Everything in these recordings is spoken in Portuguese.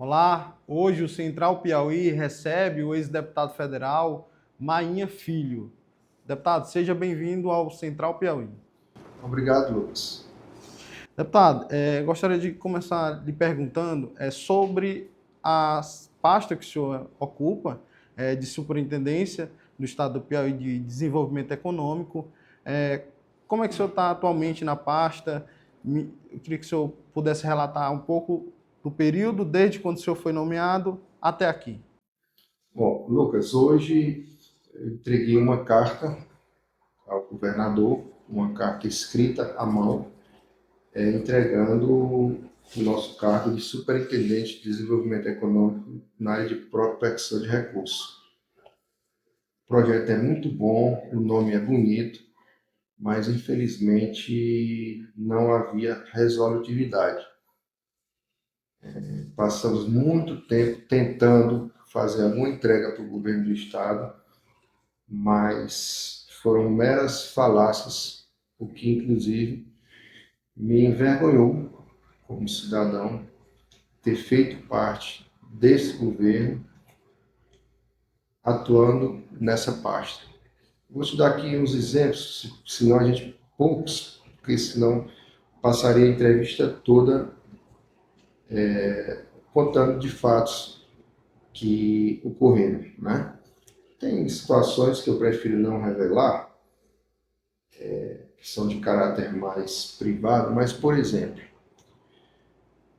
Olá, hoje o Central Piauí recebe o ex-deputado federal Mainha Filho. Deputado, seja bem-vindo ao Central Piauí. Obrigado, Lucas. Deputado, gostaria de começar lhe perguntando sobre a pasta que o senhor ocupa, de superintendência no estado do Piauí de desenvolvimento econômico. Como é que o senhor está atualmente na pasta? Eu queria que o senhor pudesse relatar um pouco do período, desde quando o senhor foi nomeado até aqui. Bom, Lucas, hoje eu entreguei uma carta ao governador, uma carta escrita à mão, entregando o nosso cargo de superintendente de desenvolvimento econômico na área de prospecção de recursos. O projeto é muito bom, o nome é bonito, mas infelizmente não havia resolutividade. Passamos muito tempo tentando fazer alguma entrega para o governo do estado, mas foram meras falácias, o que inclusive me envergonhou como cidadão ter feito parte desse governo atuando nessa pasta. Vou te dar aqui uns exemplos, senão a gente poucos, porque senão passaria a entrevista toda contando de fatos que ocorreram, né? Tem situações que eu prefiro não revelar, que são de caráter mais privado, mas, por exemplo,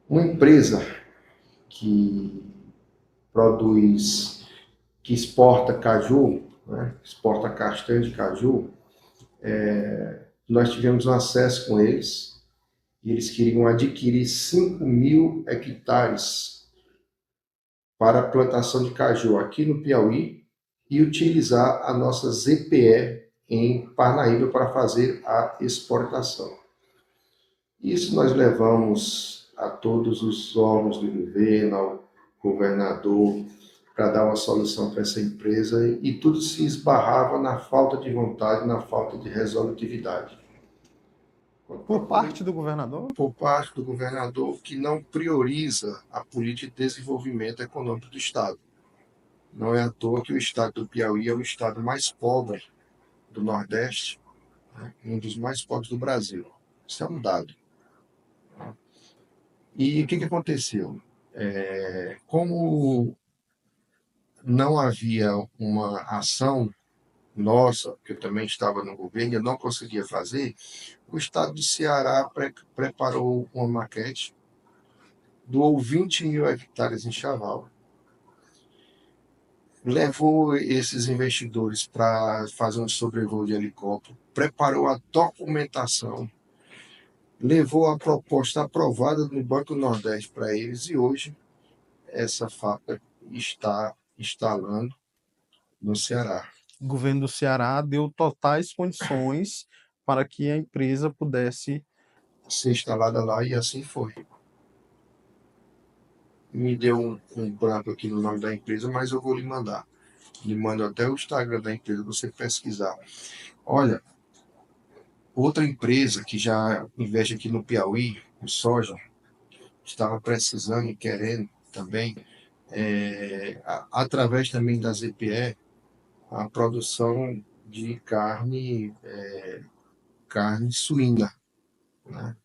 uma empresa que produz, que exporta caju, né, exporta castanha de caju, nós tivemos um acesso com eles e eles queriam adquirir 5.000 hectares para a plantação de caju aqui no Piauí e utilizar a nossa ZPE em Parnaíba para fazer a exportação. Isso nós levamos a todos os órgãos do governo, ao governador, para dar uma solução para essa empresa e tudo se esbarrava na falta de vontade, na falta de resolutividade. Por parte do governador? Por parte do governador que não prioriza a política de desenvolvimento econômico do Estado. Não é à toa que o Estado do Piauí é o estado mais pobre do Nordeste, né? Um dos mais pobres do Brasil. Isso é um dado. E o que aconteceu? Como não havia uma ação nossa, que eu também estava no governo e eu não conseguia fazer, o Estado do Ceará preparou uma maquete, doou 20.000 hectares em Chaval, levou esses investidores para fazer um sobrevoo de helicóptero, preparou a documentação, levou a proposta aprovada no Banco do Nordeste para eles e hoje essa fábrica está instalando no Ceará. O governo do Ceará deu totais condições para que a empresa pudesse. Ser instalada lá e assim foi. Me deu um branco aqui no nome da empresa, mas eu vou lhe mandar. Lhe mando até o Instagram da empresa para você pesquisar. Olha, outra empresa que já investe aqui no Piauí, o soja, estava precisando e querendo também, através também da ZPE, a produção de carne suína, né?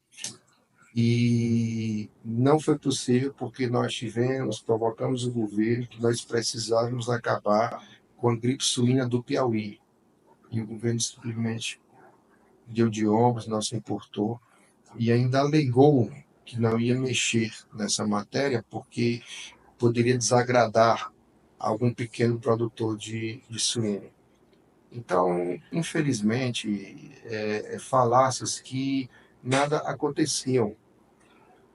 E não foi possível porque provocamos o governo que nós precisávamos acabar com a gripe suína do Piauí. E o governo simplesmente deu de ombros, não se importou e ainda alegou que não ia mexer nessa matéria porque poderia desagradar algum pequeno produtor de suíno. Então, infelizmente, falácias que nada aconteciam.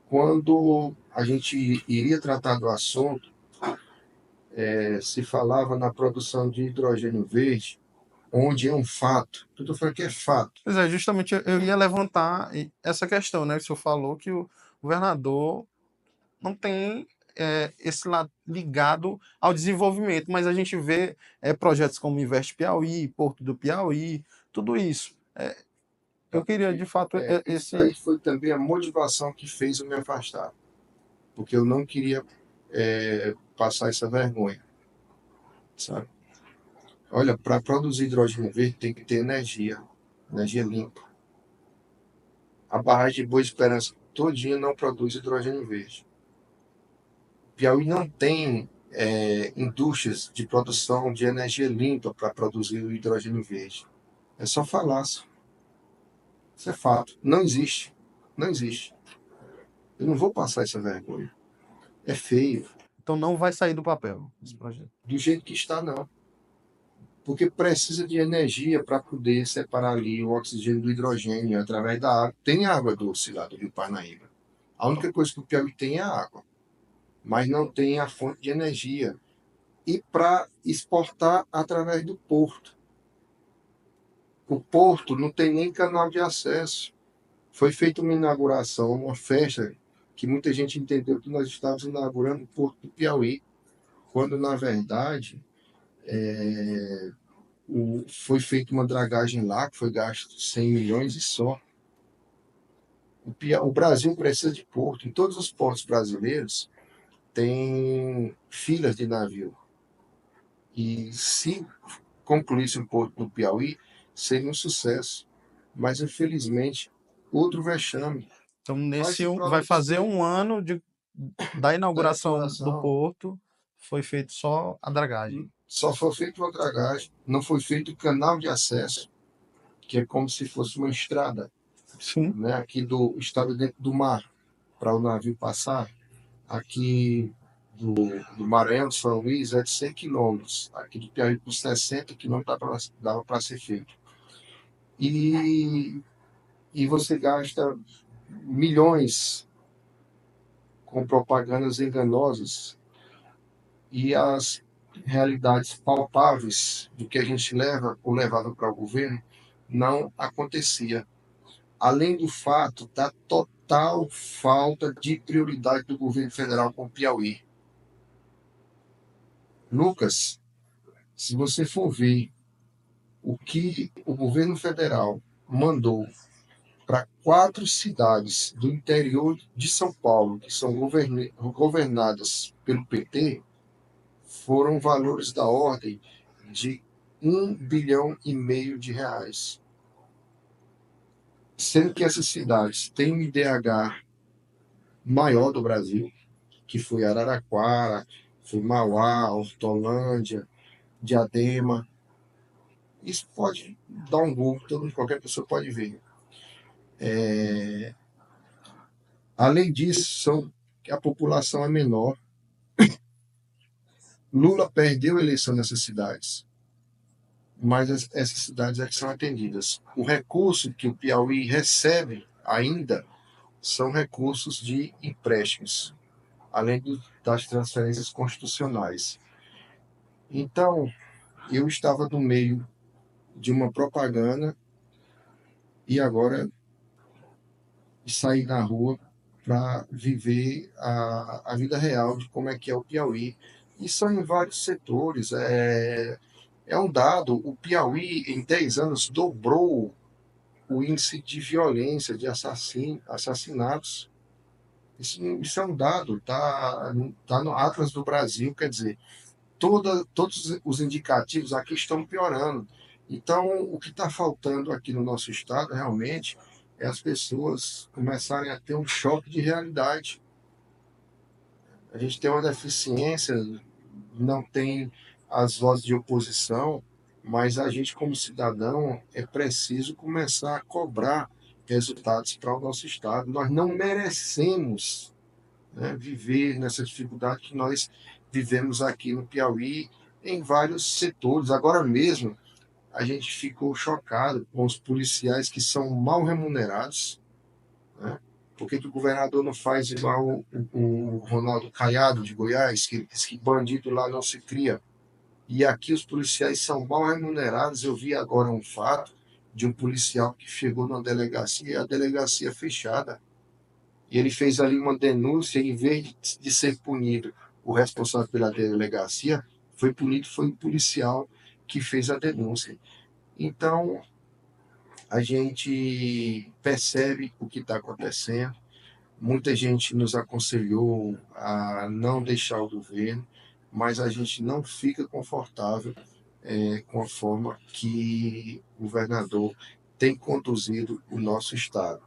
Quando a gente iria tratar do assunto, se falava na produção de hidrogênio verde, onde é um fato. Tudo falando que é fato. Pois é, justamente eu ia levantar essa questão, né? O senhor falou que o governador não tem esse lado ligado ao desenvolvimento, mas a gente vê projetos como Investe Piauí, Porto do Piauí, tudo isso. Eu queria, de fato, Isso esse. aí foi também a motivação que fez eu me afastar, porque eu não queria passar essa vergonha, sabe? Olha, para produzir hidrogênio verde tem que ter energia limpa. A barragem de Boa Esperança todinha não produz hidrogênio verde. Piauí não tem indústrias de produção de energia limpa para produzir o hidrogênio verde. É só falácia. Isso é fato. Não existe. Não existe. Eu não vou passar essa vergonha. É feio. Então não vai sair do papel esse projeto. Do jeito que está, não. Porque precisa de energia para poder separar ali o oxigênio do hidrogênio através da água. Tem água doce lá do Rio Parnaíba. A única coisa que o Piauí tem é a água, mas não tem a fonte de energia. E para exportar através do porto. O porto não tem nem canal de acesso. Foi feita uma inauguração, uma festa, que muita gente entendeu que nós estávamos inaugurando o porto do Piauí, quando na verdade foi feita uma dragagem lá, que foi gasto 100 milhões e só. O Brasil precisa de porto. Em todos os portos brasileiros tem filas de navio. E se concluísse o porto do Piauí, seria um sucesso. Mas, infelizmente, outro vexame. Então vai fazer Produção um ano da da inauguração do exploração. porto, foi feito só a dragagem. Só foi feito uma dragagem, não foi feito canal de acesso, que é como se fosse uma estrada, Sim. né? Aqui do estado dentro do mar, para o navio passar. Aqui do Maranhão, de São Luís, é de 100 quilômetros. Aqui do Piauí, por 60 quilômetros, dava para ser feito. E, e você gasta milhões com propagandas enganosas e as realidades palpáveis do que a gente leva ou levava para o governo não acontecia. Além do fato da total falta de prioridade do governo federal com o Piauí. Lucas, se você for ver o que o governo federal mandou para 4 cidades do interior de São Paulo, que são governadas pelo PT, foram valores da ordem de 1,5 bilhão de reais. Sendo que essas cidades têm um IDH maior do Brasil, que foi Araraquara, foi Mauá, Hortolândia, Diadema. Isso pode dar um Google, qualquer pessoa pode ver. Além disso, a população é menor. Lula perdeu a eleição nessas cidades, mas essas cidades é que são atendidas. O recurso que o Piauí recebe ainda são recursos de empréstimos, além das transferências constitucionais. Então, eu estava no meio de uma propaganda e agora sair na rua para viver a vida real de como é que é o Piauí. E são em vários setores. É um dado, o Piauí, em 10 anos, dobrou o índice de violência, de assassinatos. Isso é um dado, tá no Atlas do Brasil, quer dizer, todos os indicativos aqui estão piorando. Então, o que está faltando aqui no nosso estado, realmente, é as pessoas começarem a ter um choque de realidade. A gente tem uma deficiência, não tem as vozes de oposição, mas a gente, como cidadão, é preciso começar a cobrar resultados para o nosso estado. Nós não merecemos, né, viver nessa dificuldade que nós vivemos aqui no Piauí, em vários setores. Agora mesmo, a gente ficou chocado com os policiais que são mal remunerados, né? Por que o governador não faz igual o Ronaldo Caiado, de Goiás, que diz que bandido lá não se cria? E aqui os policiais são mal remunerados. Eu vi agora um fato de um policial que chegou na delegacia, e a delegacia fechada. E ele fez ali uma denúncia, e em vez de ser punido o responsável pela delegacia, foi o policial que fez a denúncia. Então, a gente percebe o que está acontecendo. Muita gente nos aconselhou a não deixar o governo, mas a gente não fica confortável com a forma que o governador tem conduzido o nosso estado.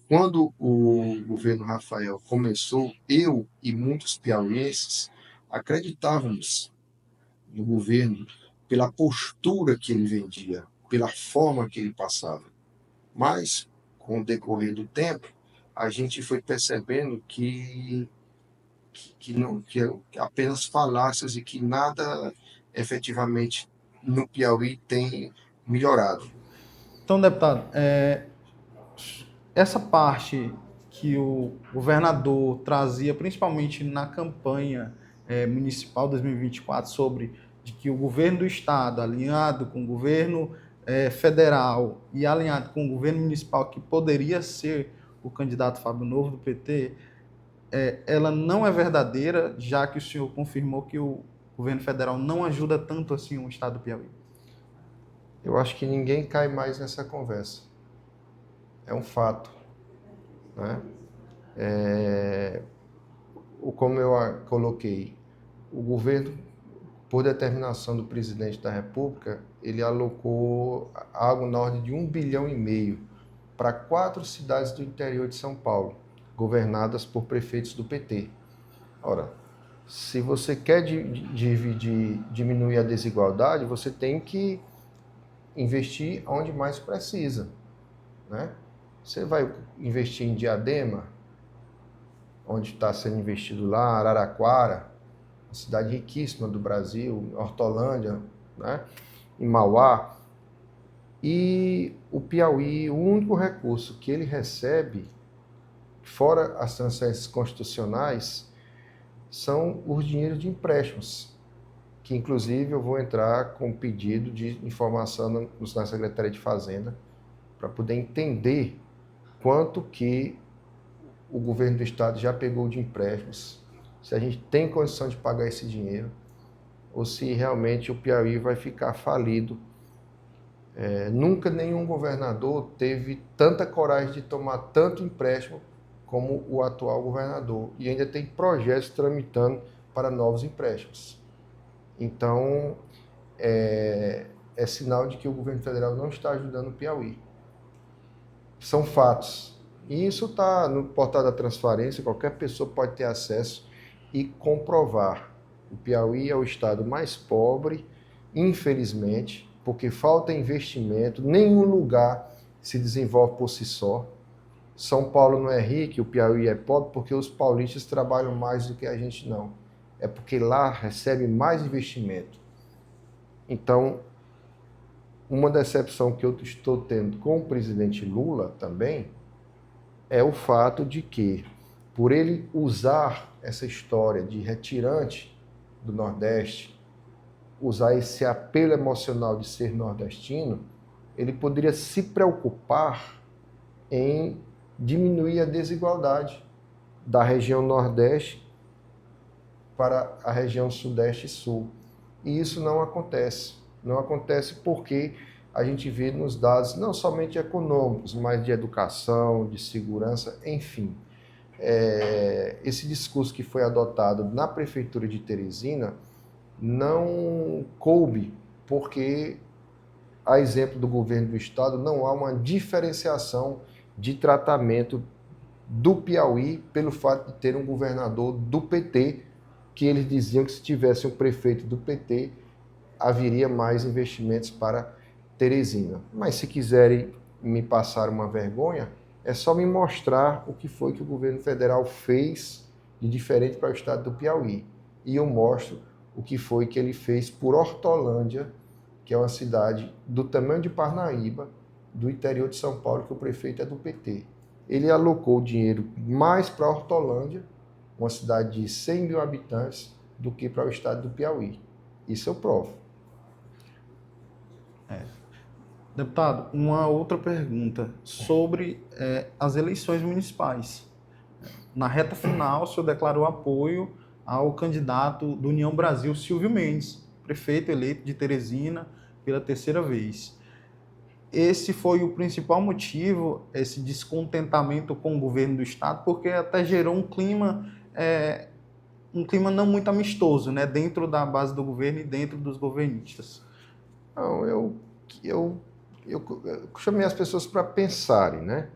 Quando o governo Rafael começou, eu e muitos piauienses acreditávamos no governo pela postura que ele vendia, pela forma que ele passava. Mas, com o decorrer do tempo, a gente foi percebendo que apenas falácias e que nada efetivamente no Piauí tem melhorado. Então, deputado, essa parte que o governador trazia, principalmente na campanha municipal 2024, sobre de que o governo do estado, alinhado com o governo federal e alinhado com o governo municipal, que poderia ser o candidato Fábio Novo do PT, ela não é verdadeira, já que o senhor confirmou que o governo federal não ajuda tanto assim o estado do Piauí. Eu acho que ninguém cai mais nessa conversa. É um fato, né? Como eu coloquei, o governo, por determinação do presidente da República, ele alocou algo na ordem de 1,5 bilhão para 4 cidades do interior de São Paulo, governadas por prefeitos do PT. Ora, se você quer diminuir a desigualdade, você tem que investir onde mais precisa, né? Você vai investir em Diadema, onde está sendo investido lá, Araraquara, uma cidade riquíssima do Brasil, Hortolândia, né? Em Mauá. E o Piauí, o único recurso que ele recebe, fora as transferências constitucionais, são os dinheiros de empréstimos, que inclusive eu vou entrar com um pedido de informação na Secretaria de Fazenda, para poder entender quanto que o governo do estado já pegou de empréstimos, se a gente tem condição de pagar esse dinheiro, ou se realmente o Piauí vai ficar falido. Nunca nenhum governador teve tanta coragem de tomar tanto empréstimo como o atual governador, e ainda tem projetos tramitando para novos empréstimos. Então, é sinal de que o governo federal não está ajudando o Piauí. São fatos. E isso está no portal da transparência, qualquer pessoa pode ter acesso e comprovar. O Piauí é o estado mais pobre, infelizmente, porque falta investimento, nenhum lugar se desenvolve por si só. São Paulo não é rico, o Piauí é pobre, porque os paulistas trabalham mais do que a gente não. É porque lá recebe mais investimento. Então, uma decepção que eu estou tendo com o presidente Lula também é o fato de que, por ele usar essa história de retirante do Nordeste, usar esse apelo emocional de ser nordestino, ele poderia se preocupar em diminuir a desigualdade da região Nordeste para a região Sudeste e Sul. E isso não acontece. Não acontece porque a gente vê nos dados não somente econômicos, mas de educação, de segurança, enfim. Esse discurso que foi adotado na Prefeitura de Teresina não coube, porque, a exemplo do governo do estado, não há uma diferenciação de tratamento do Piauí pelo fato de ter um governador do PT, que eles diziam que se tivesse um prefeito do PT, haveria mais investimentos para Teresina. Mas se quiserem me passar uma vergonha, é só me mostrar o que foi que o governo federal fez de diferente para o estado do Piauí. E eu mostro o que foi que ele fez por Hortolândia, que é uma cidade do tamanho de Parnaíba, do interior de São Paulo, que o prefeito é do PT. Ele alocou dinheiro mais para Hortolândia, uma cidade de 100 mil habitantes, do que para o estado do Piauí. Isso eu provo. Deputado, uma outra pergunta sobre as eleições municipais. Na reta final, o senhor declarou apoio ao candidato do União Brasil, Silvio Mendes, prefeito eleito de Teresina pela terceira vez. esse foi o principal motivo, esse descontentamento com o governo do estado, porque até gerou um clima não muito amistoso, né, dentro da base do governo e dentro dos governistas. Não, eu chamei as pessoas para pensarem, né?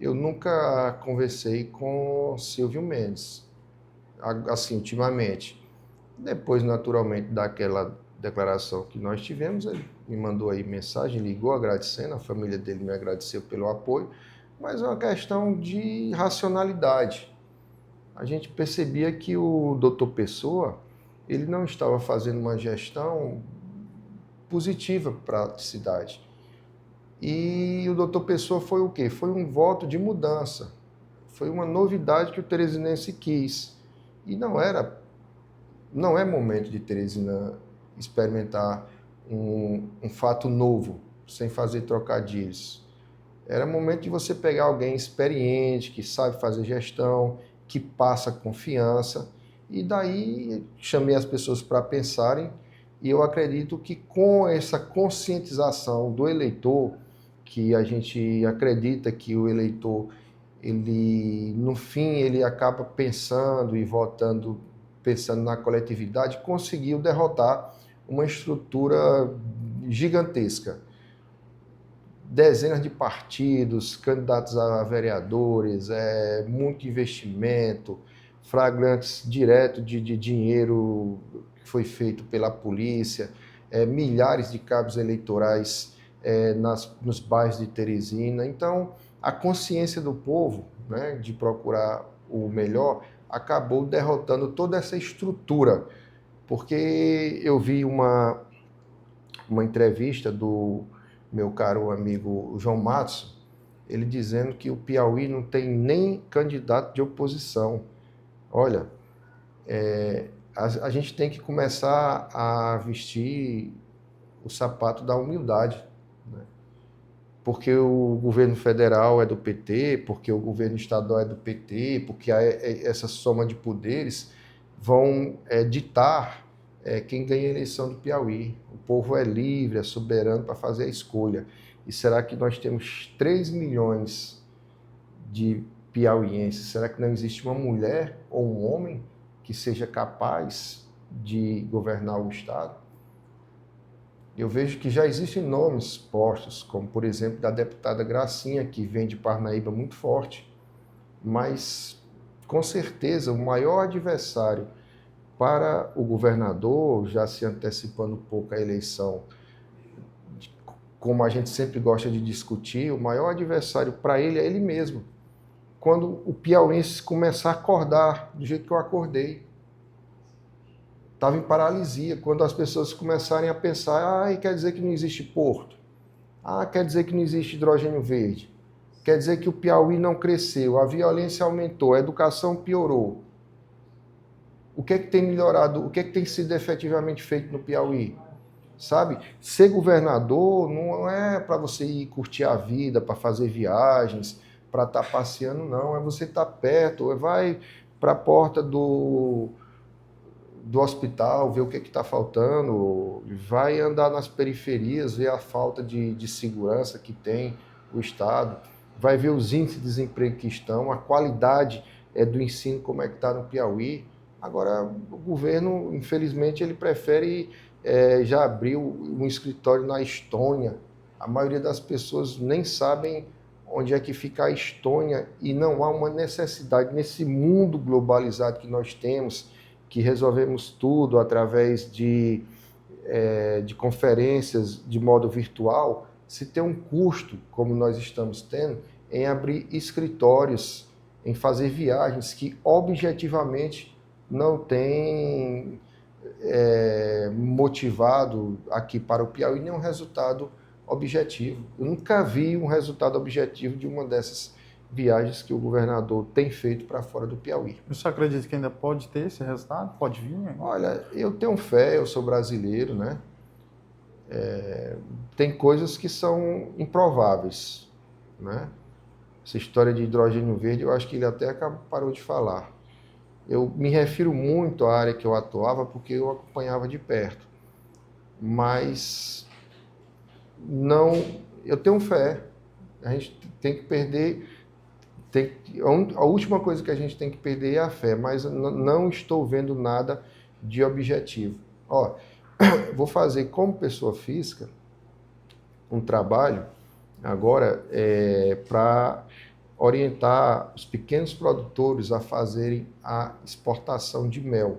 Eu nunca conversei com Silvio Mendes, assim, ultimamente. Depois, naturalmente, daquela declaração que nós tivemos, ele me mandou aí mensagem, ligou agradecendo, a família dele me agradeceu pelo apoio, mas é uma questão de racionalidade. A gente percebia que o doutor Pessoa, ele não estava fazendo uma gestão positiva para a cidade. E o doutor Pessoa foi o quê? Foi um voto de mudança. Foi uma novidade que o teresinense quis. E não é momento de Teresina experimentar um fato novo, sem fazer trocadilhos. Era momento de você pegar alguém experiente, que sabe fazer gestão, que passa confiança. E daí chamei as pessoas para pensarem, e eu acredito que com essa conscientização do eleitor, que a gente acredita que o eleitor, ele no fim, ele acaba pensando e votando, pensando na coletividade, conseguiu derrotar uma estrutura gigantesca. Dezenas de partidos, candidatos a vereadores, muito investimento, flagrantes direto de dinheiro que foi feito pela polícia, milhares de cabos eleitorais nos bairros de Teresina. Então, a consciência do povo, né, de procurar o melhor acabou derrotando toda essa estrutura, porque eu vi uma entrevista do meu caro amigo João Matos, ele dizendo que o Piauí não tem nem candidato de oposição. Olha, a gente tem que começar a vestir o sapato da humildade, né? Porque o governo federal é do PT, porque o governo estadual é do PT, porque essa soma de poderes vão ditar quem ganha a eleição do Piauí. O povo é livre, é soberano para fazer a escolha. E será que nós temos 3 milhões de piauienses? Será que não existe uma mulher ou um homem que seja capaz de governar o estado? Eu vejo que já existem nomes postos, como, por exemplo, da deputada Gracinha, que vem de Parnaíba muito forte, mas, com certeza, o maior adversário para o governador, já se antecipando um pouco a eleição, como a gente sempre gosta de discutir, o maior adversário para ele é ele mesmo. Quando o piauiense começar a acordar do jeito que eu acordei, estava em paralisia, quando as pessoas começarem a pensar, quer dizer que não existe porto, quer dizer que não existe hidrogênio verde, quer dizer que o Piauí não cresceu, a violência aumentou, a educação piorou. O que é que tem melhorado, o que é que tem sido efetivamente feito no Piauí? Sabe? Ser governador não é para você ir curtir a vida, para fazer viagens, para estar passeando, não. É você estar perto, vai para a porta do hospital, ver o que está faltando, vai andar nas periferias, ver a falta de segurança que tem o Estado, vai ver os índices de desemprego que estão, a qualidade do ensino, como é que está no Piauí. Agora, o governo, infelizmente, ele prefere já abriu um escritório na Estônia. A maioria das pessoas nem sabem onde é que fica a Estônia e não há uma necessidade nesse mundo globalizado que nós temos, que resolvemos tudo através de conferências de modo virtual, se tem um custo, como nós estamos tendo, em abrir escritórios, em fazer viagens que objetivamente não têm motivado aqui para o Piauí nenhum resultado objetivo. Eu nunca vi um resultado objetivo de uma dessas viagens que o governador tem feito para fora do Piauí. Você acredita que ainda pode ter esse resultado? Pode vir? Hein? Olha, eu tenho fé, eu sou brasileiro, né? Tem coisas que são improváveis, né? Essa história de hidrogênio verde, eu acho que ele até parou de falar. Eu me refiro muito à área que eu atuava porque eu acompanhava de perto. Mas não, eu tenho fé. A gente tem que perder, a última coisa que a gente tem que perder é a fé, mas não estou vendo nada de objetivo. Ó, vou fazer como pessoa física um trabalho agora para orientar os pequenos produtores a fazerem a exportação de mel,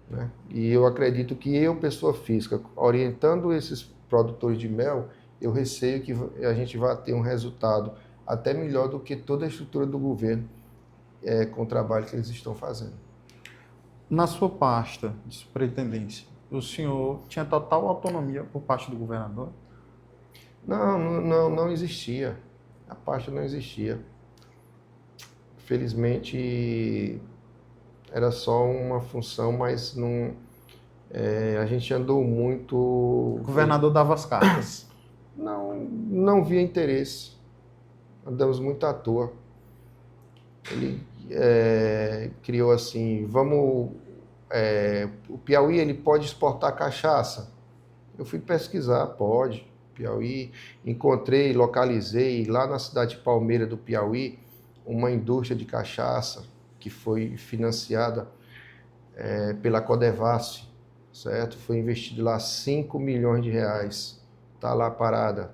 né? E eu acredito que eu, pessoa física, orientando esses produtores de mel, eu receio que a gente vai ter um resultado até melhor do que toda a estrutura do governo com o trabalho que eles estão fazendo. Na sua pasta de superintendência, o senhor tinha total autonomia por parte do governador? Não existia. A pasta não existia. Felizmente, era só uma função, mas não, a gente andou muito... O governador dava as cartas. Não via interesse. Andamos muito à toa. Ele criou assim, o Piauí ele pode exportar cachaça? Eu fui pesquisar, pode. Piauí, encontrei, localizei lá na cidade de Palmeira do Piauí uma indústria de cachaça que foi financiada pela Codevasf, certo? Foi investido lá 5 milhões de reais. Está lá parada.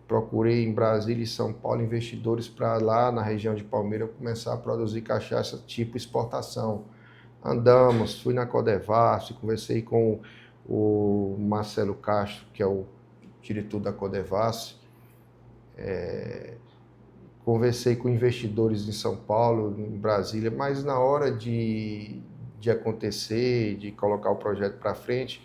Procurei em Brasília e São Paulo investidores para lá na região de Palmeira começar a produzir cachaça tipo exportação. Andamos, fui na Codevasf, conversei com o Marcelo Castro, que é o diretor da Codevasf, conversei com investidores em São Paulo, em Brasília, mas na hora de acontecer, de colocar o projeto para frente,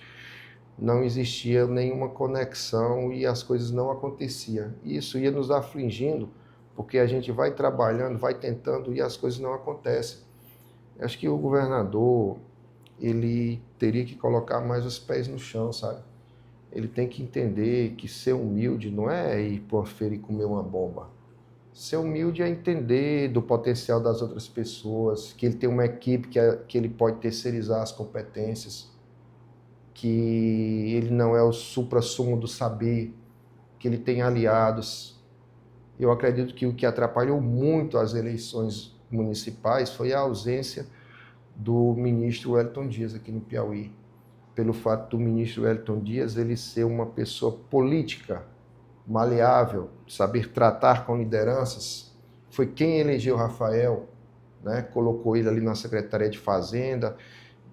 não existia nenhuma conexão e as coisas não aconteciam. Isso ia nos afligindo, porque a gente vai trabalhando, vai tentando e as coisas não acontecem. Acho que o governador, ele teria que colocar mais os pés no chão, sabe? Ele tem que entender que ser humilde não é ir para a feira e comer uma bomba. Ser humilde é entender do potencial das outras pessoas, que ele tem uma equipe que ele pode terceirizar as competências, que ele não é o suprassumo do saber, que ele tem aliados. Eu acredito que o que atrapalhou muito as eleições municipais foi a ausência do ministro Wellington Dias aqui no Piauí. Pelo fato do ministro Wellington Dias ele ser uma pessoa política, maleável, saber tratar com lideranças. Foi quem elegeu o Rafael, né? Colocou ele ali na Secretaria de Fazenda,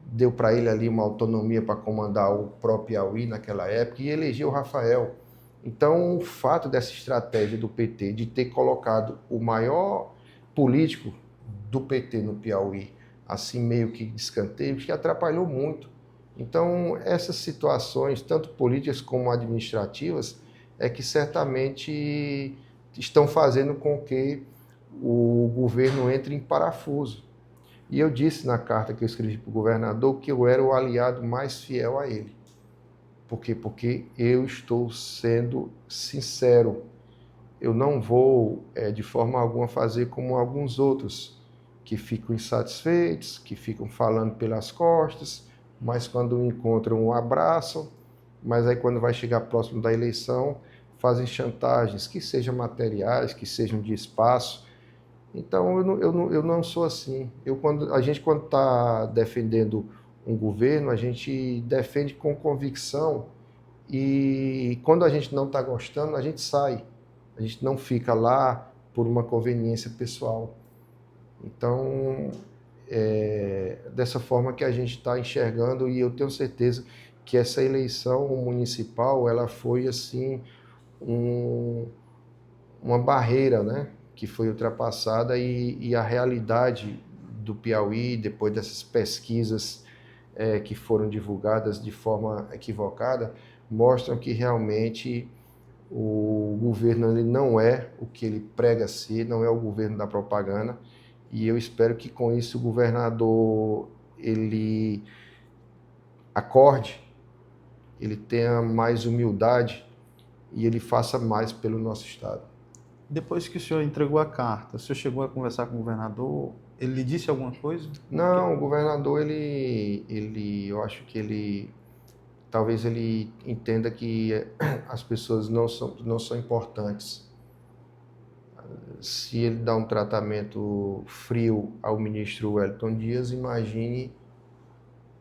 deu para ele ali uma autonomia para comandar o próprio Piauí naquela época e elegeu o Rafael. Então, o fato dessa estratégia do PT de ter colocado o maior político do PT no Piauí, assim meio que de escanteio, que atrapalhou muito. Então, essas situações, tanto políticas como administrativas, é que certamente estão fazendo com que o governo entre em parafuso. E eu disse na carta que eu escrevi para o governador que eu era o aliado mais fiel a ele. Por quê? Porque eu estou sendo sincero. Eu não vou, de forma alguma, fazer como alguns outros, que ficam insatisfeitos, que ficam falando pelas costas, mas quando encontram, abraçam, mas aí quando vai chegar próximo da eleição, fazem chantagens, que sejam materiais, que sejam de espaço. Então, eu não sou assim. A gente, quando está defendendo um governo, a gente defende com convicção e quando a gente não está gostando, a gente sai. A gente não fica lá por uma conveniência pessoal. Então, dessa forma que a gente está enxergando e eu tenho certeza que essa eleição municipal, ela foi assim, uma barreira, né? Que foi ultrapassada e a realidade do Piauí, depois dessas pesquisas que foram divulgadas de forma equivocada, mostram que realmente o governo ele não é o que ele prega ser, não é o governo da propaganda, e eu espero que com isso o governador ele acorde, ele tenha mais humildade e ele faça mais pelo nosso estado. Depois que o senhor entregou a carta, o senhor chegou a conversar com o governador? Ele lhe disse alguma coisa? Não, o governador, eu acho que ele talvez ele entenda que as pessoas não são importantes. Se ele dá um tratamento frio ao ministro Wellington Dias, imagine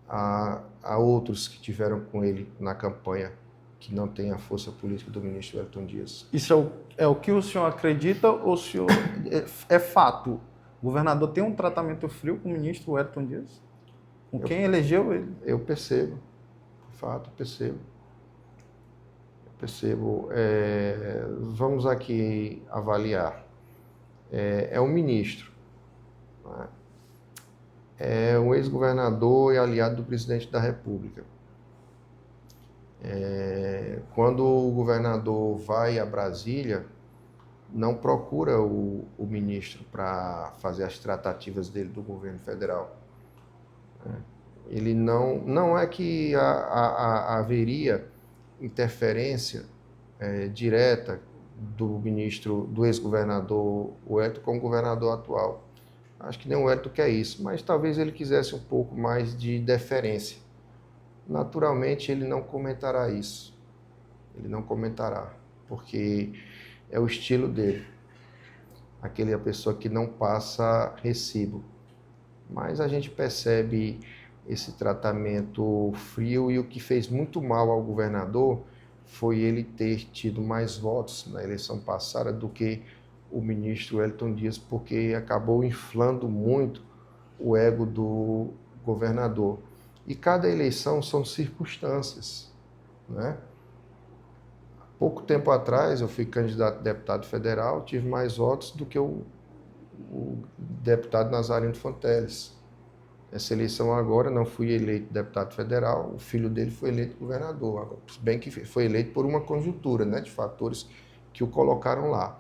a outros que tiveram com ele na campanha, que não tem a força política do ministro Wellington Dias. Isso é o que o senhor acredita ou o senhor é fato? O governador tem um tratamento frio com o ministro Wellington Dias? Com quem elegeu ele? Eu percebo, de fato, percebo. Vamos aqui avaliar. É um ministro, né? É um ex-governador e aliado do presidente da República. Quando o governador vai a Brasília, não procura o ministro para fazer as tratativas dele do governo federal. Ele não é que haveria interferência direta do ministro, do ex-governador Wellington com o governador atual. Acho que nem o Wellington quer isso, mas talvez ele quisesse um pouco mais de deferência. Naturalmente, ele não comentará isso. Ele não comentará, porque é o estilo dele. A pessoa que não passa recibo. Mas a gente percebe esse tratamento frio, e o que fez muito mal ao governador foi ele ter tido mais votos na eleição passada do que o ministro Wellington Dias, porque acabou inflando muito o ego do governador. E cada eleição são circunstâncias, né? Pouco tempo atrás eu fui candidato a deputado federal, tive mais votos do que o deputado Nazareno Fonteles. Essa eleição agora não fui eleito deputado federal, o filho dele foi eleito governador, se bem que foi eleito por uma conjuntura, né, de fatores que o colocaram lá.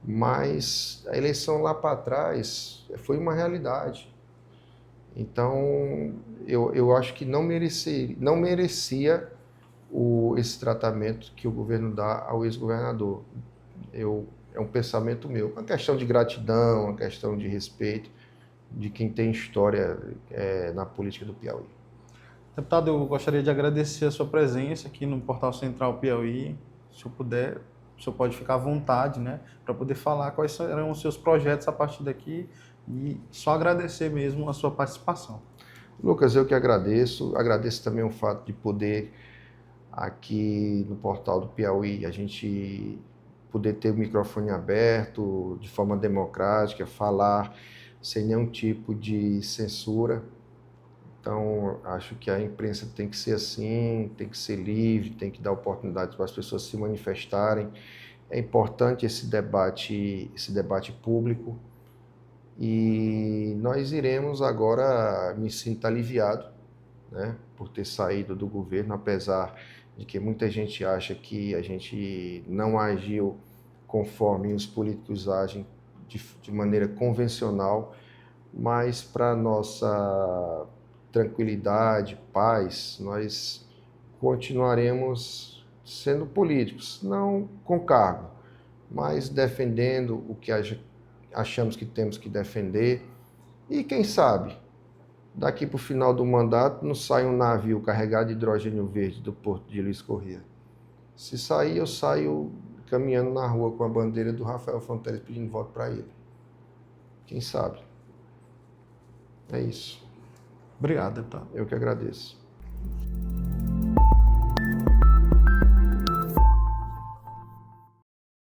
Mas a eleição lá para trás foi uma realidade. Então, eu acho que não merecia esse tratamento que o governo dá ao ex-governador. É um pensamento meu, uma questão de gratidão, uma questão de respeito de quem tem história na política do Piauí. Deputado, eu gostaria de agradecer a sua presença aqui no Portal Central Piauí. Se eu puder, o senhor pode ficar à vontade, né, para poder falar quais serão os seus projetos a partir daqui, e só agradecer mesmo a sua participação. Lucas, eu que agradeço também o fato de poder, aqui no Portal do Piauí, a gente poder ter o microfone aberto, de forma democrática, falar sem nenhum tipo de censura. Então, acho que a imprensa tem que ser assim, tem que ser livre, tem que dar oportunidade para as pessoas se manifestarem. É importante esse debate público. E nós iremos agora, me sinto aliviado, né, por ter saído do governo, apesar de que muita gente acha que a gente não agiu conforme os políticos agem de maneira convencional, mas para nossa tranquilidade, paz, nós continuaremos sendo políticos, não com cargo, mas defendendo o que achamos que temos que defender. E quem sabe, daqui para o final do mandato, não sai um navio carregado de hidrogênio verde do Porto de Luiz Corrêa. Se sair, eu saio caminhando na rua com a bandeira do Rafael Fonteles pedindo voto para ele. Quem sabe? É isso. Obrigado, deputado. Eu que agradeço.